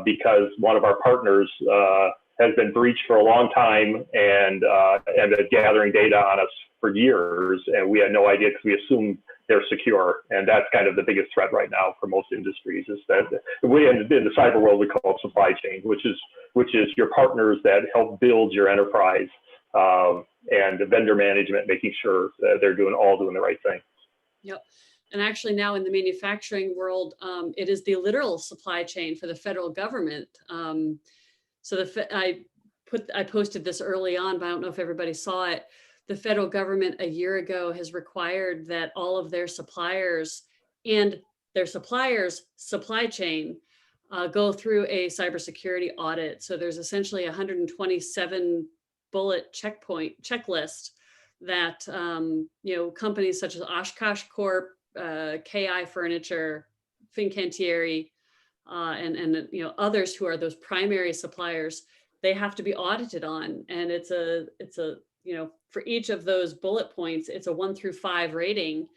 because one of our partners has been breached for a long time and been gathering data on us for years, and we had no idea because we assumed they're secure. And that's kind of the biggest threat right now for most industries, is that in the cyber world, we call it supply chain, which is your partners that help build your enterprise, and the vendor management, making sure that they're all doing the right thing. Yep. And actually now in the manufacturing world, it is the literal supply chain for the federal government. So I posted this early on, but I don't know if everybody saw it. The federal government a year ago has required that all of their suppliers and their suppliers' supply chain go through a cybersecurity audit. So there's essentially 127 bullet checklist that companies such as Oshkosh Corp, KI Furniture, Fincantieri, and others who are those primary suppliers, they have to be audited on. And it's a for each of those bullet points, it's a 1 through 5 rating,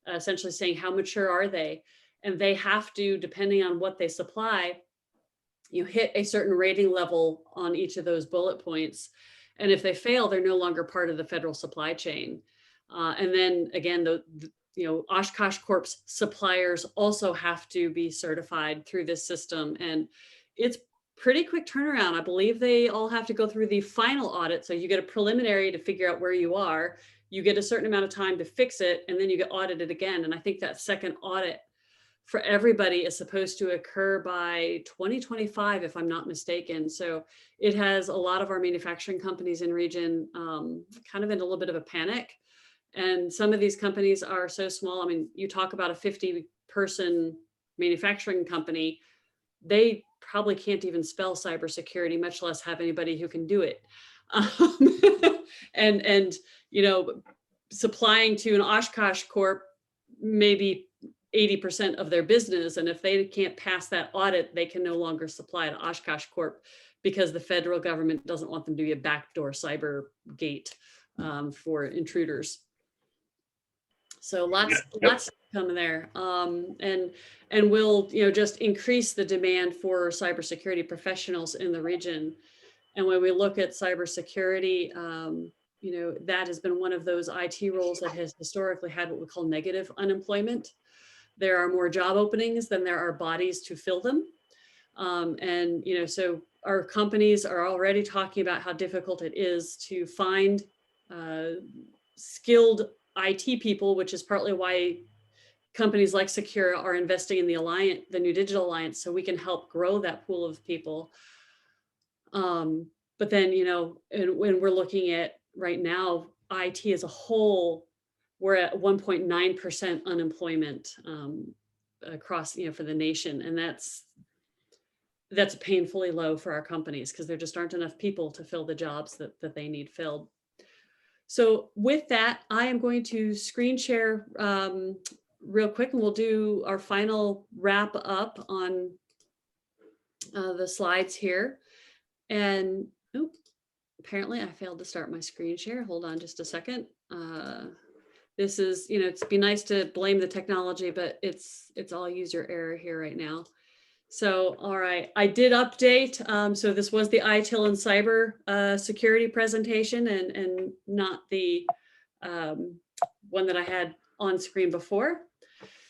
essentially saying how mature are they, and they have to, depending on what they supply, hit a certain rating level on each of those bullet points. And if they fail, they're no longer part of the federal supply chain. And then again, Oshkosh Corp's suppliers also have to be certified through this system. And it's pretty quick turnaround. I believe they all have to go through the final audit. So you get a preliminary to figure out where you are. You get a certain amount of time to fix it, and then you get audited again. And I think that second audit for everybody is supposed to occur by 2025, if I'm not mistaken. So it has a lot of our manufacturing companies in region kind of in a little bit of a panic. And some of these companies are so small. I mean, you talk about a 50-person manufacturing company, they probably can't even spell cybersecurity, much less have anybody who can do it. And supplying to an Oshkosh Corp, maybe 80% of their business. And if they can't pass that audit, they can no longer supply to Oshkosh Corp because the federal government doesn't want them to be a backdoor cyber gate for intruders. So lots to come there, and will just increase the demand for cybersecurity professionals in the region. And when we look at cybersecurity, that has been one of those IT roles that has historically had what we call negative unemployment. There are more job openings than there are bodies to fill them, so our companies are already talking about how difficult it is to find skilled IT people, which is partly why companies like Secura are investing in the New Digital Alliance, so we can help grow that pool of people. But then, and when we're looking at right now, IT as a whole, we're at 1.9% unemployment across, for the nation. And that's painfully low for our companies because there just aren't enough people to fill the jobs that they need filled. So with that, I am going to screen share real quick, and we'll do our final wrap up on the slides here. And apparently I failed to start my screen share. Hold on just a second. This is, it'd be nice to blame the technology, but it's all user error here right now. So, all right, I did update. So this was the ITIL and cyber security presentation and not the one that I had on screen before.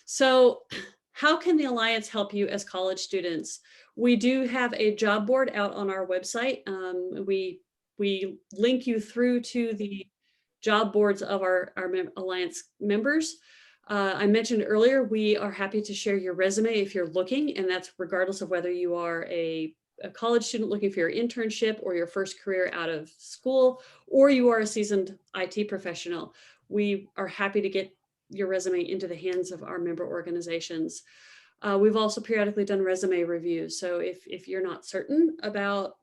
So how can the Alliance help you as college students? We do have a job board out on our website. We link you through to the job boards of our Alliance members. I mentioned earlier, we are happy to share your resume if you're looking, and that's regardless of whether you are a college student looking for your internship or your first career out of school, or you are a seasoned IT professional. We are happy to get your resume into the hands of our member organizations. We've also periodically done resume reviews. So if you're not certain about,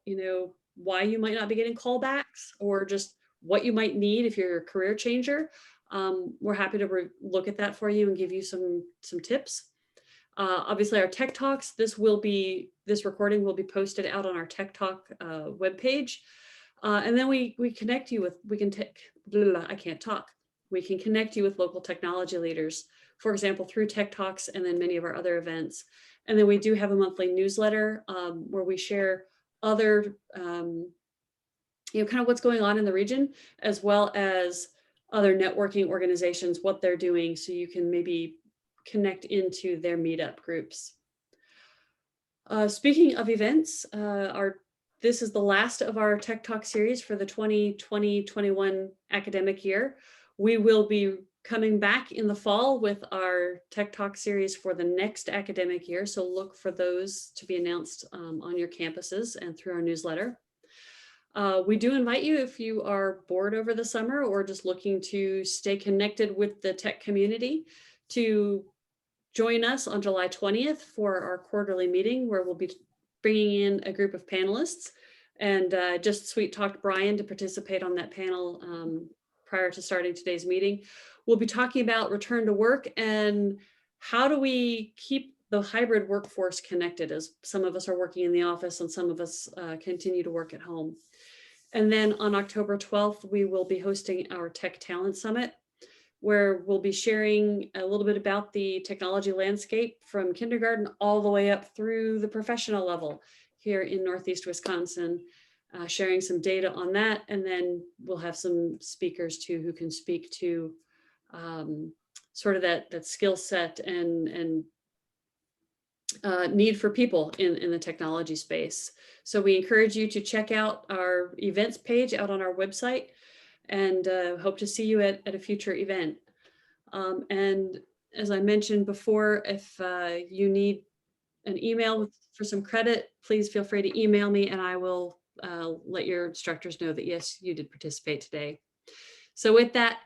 why you might not be getting callbacks or just what you might need if you're a career changer, we're happy to look at that for you and give you some tips. Obviously, our Tech Talks, this recording will be posted out on our Tech Talk webpage. And then we connect you with, I can't talk. We can connect you with local technology leaders, for example, through Tech Talks and then many of our other events. And then we do have a monthly newsletter where we share other, kind of what's going on in the region, as well as other networking organizations, what they're doing, so you can maybe connect into their meetup groups. Speaking of events, this is the last of our Tech Talk series for the 2020-21 academic year. We will be coming back in the fall with our Tech Talk series for the next academic year. So look for those to be announced on your campuses and through our newsletter. We do invite you, if you are bored over the summer or just looking to stay connected with the tech community, to join us on July 20th for our quarterly meeting, where we'll be bringing in a group of panelists, and just sweet talked Brian to participate on that panel prior to starting today's meeting. We'll be talking about return to work and how do we keep the hybrid workforce connected, as some of us are working in the office and some of us continue to work at home. And then on October 12th, we will be hosting our Tech Talent Summit, where we'll be sharing a little bit about the technology landscape from kindergarten all the way up through the professional level here in Northeast Wisconsin, sharing some data on that. And then we'll have some speakers too who can speak to sort of that skill set and need for people in the technology space. So we encourage you to check out our events page out on our website, and hope to see you at a future event. And as I mentioned before, if you need an email for some credit, please feel free to email me and I will let your instructors know that yes, you did participate today. So with that,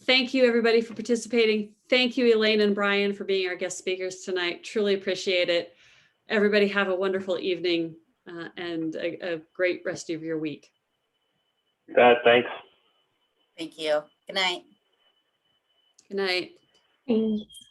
thank you everybody for participating. Thank you, Elaine and Brian, for being our guest speakers tonight. Truly appreciate it. Everybody have a wonderful evening and a great rest of your week. Thanks. Thank you. Good night. Good night. Thanks.